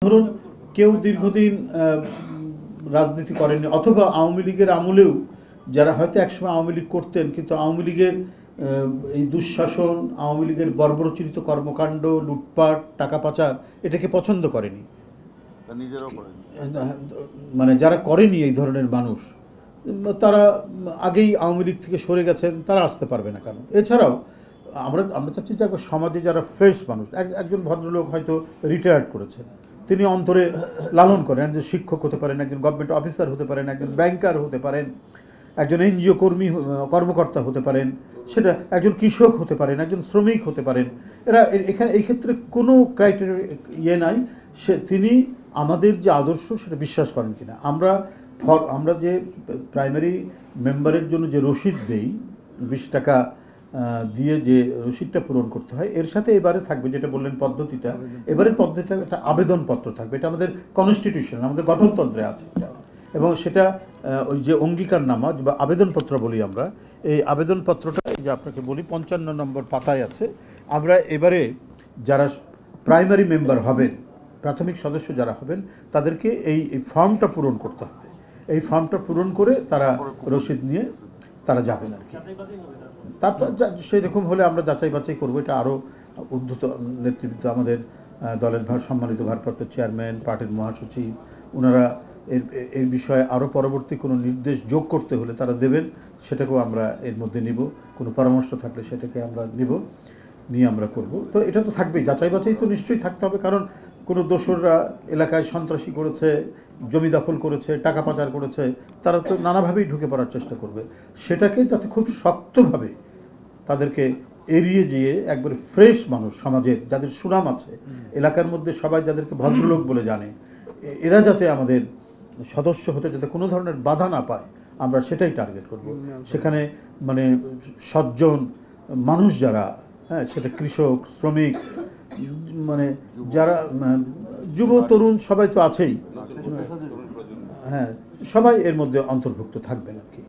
ধরুন কেউ দীর্ঘদিন রাজনীতি করেননি অথবা আওয়ামী লীগের আমলেও যারা হয়তো একসময় আওয়ামী লীগ করতেন কিন্তু আওয়ামী লীগের এই দুঃশাসন, আওয়ামী লীগের বর্বরোচিত কর্মকাণ্ড, লুটপাট, টাকা পাচার এটাকে পছন্দ করেনি, মানে যারা করেনি এই ধরনের মানুষ তারা আগেই আওয়ামী লীগ থেকে সরে গেছেন, তারা আসতে পারবে না কেন? এছাড়াও আমরা চাচ্ছি যে সমাজে যারা ফ্রেশ মানুষ, একজন ভদ্রলোক হয়তো রিটায়ার্ড করেছেন, তিনি অন্তরে লালন করেন, একজন শিক্ষক হতে পারেন, একজন গভর্নমেন্ট অফিসার হতে পারেন, একজন ব্যাংকার হতে পারেন, একজন এনজিও কর্মকর্তা হতে পারেন, সেটা একজন কৃষক হতে পারেন, একজন শ্রমিক হতে পারেন। এরা এখানে এই ক্ষেত্রে কোনো ক্রাইটেরিয়া নাই তিনি আমাদের যে আদর্শ সেটা বিশ্বাস করেন কিনা। আমরা যে প্রাইমারি মেম্বারের জন্য যে রসিদ দেই 20 টাকা দিয়ে যে রসিদটা পূরণ করতে হয়, এর সাথে এবারে থাকবে যেটা বললেন পদ্ধতিটা, এবারের পদ্ধতিটা একটা আবেদনপত্র থাকবে। এটা আমাদের কনস্টিটিউশন, আমাদের গঠনতন্ত্রে আছে এটা, এবং সেটা ওই যে অঙ্গীকারনামা বা আবেদনপত্র বলি আমরা, এই আবেদনপত্রটা এই যে আপনাকে বলি 55 নম্বর পাতায় আছে। আমরা এবারে যারা প্রাইমারি মেম্বার হবেন, প্রাথমিক সদস্য যারা হবেন, তাদেরকে এই ফর্মটা পূরণ করতে হবে। এই ফর্মটা পূরণ করে তারা রসিদ নিয়ে তারা যাবেন আর কি। তারপর সেরকম হলে আমরা যাচাই বাছাই করবো। এটা আরও উদ্ধত নেতৃত্ব, আমাদের দলের সম্মানিত ভারপ্রাপ্ত চেয়ারম্যান, পার্টির মহাসচিব, ওনারা এর বিষয়ে আরও পরবর্তী কোনো নির্দেশ যোগ করতে হলে তারা দেবেন, সেটাকেও আমরা এর মধ্যে নিব। কোনো পরামর্শ থাকলে সেটাকে আমরা নিয়ে আমরা করব। তো এটা তো থাকবেই, যাচাই বাছাই তো নিশ্চয়ই থাকতে হবে, কারণ কোনো দোসররা এলাকায় সন্ত্রাসী করেছে, জমি দখল করেছে, টাকা পাচার করেছে, তারা তো নানাভাবেই ঢুকে পড়ার চেষ্টা করবে। সেটাকে যাতে খুব শক্তভাবে তাদেরকে এড়িয়ে গিয়ে একবারে ফ্রেশ মানুষ, সমাজের যাদের সুনাম আছে, এলাকার মধ্যে সবাই যাদেরকে ভদ্রলোক বলে জানে, এরা যাতে আমাদের সদস্য হতে যাতে কোনো ধরনের বাধা না পায়, আমরা সেটাই টার্গেট করব। সেখানে মানে সজ্জন মানুষ যারা, হ্যাঁ, সেটা কৃষক, শ্রমিক, মানে যারা যুব তরুণ সবাই তো আছেই, হ্যাঁ, সবাই এর মধ্যে অন্তর্ভুক্ত থাকবেন আর কি।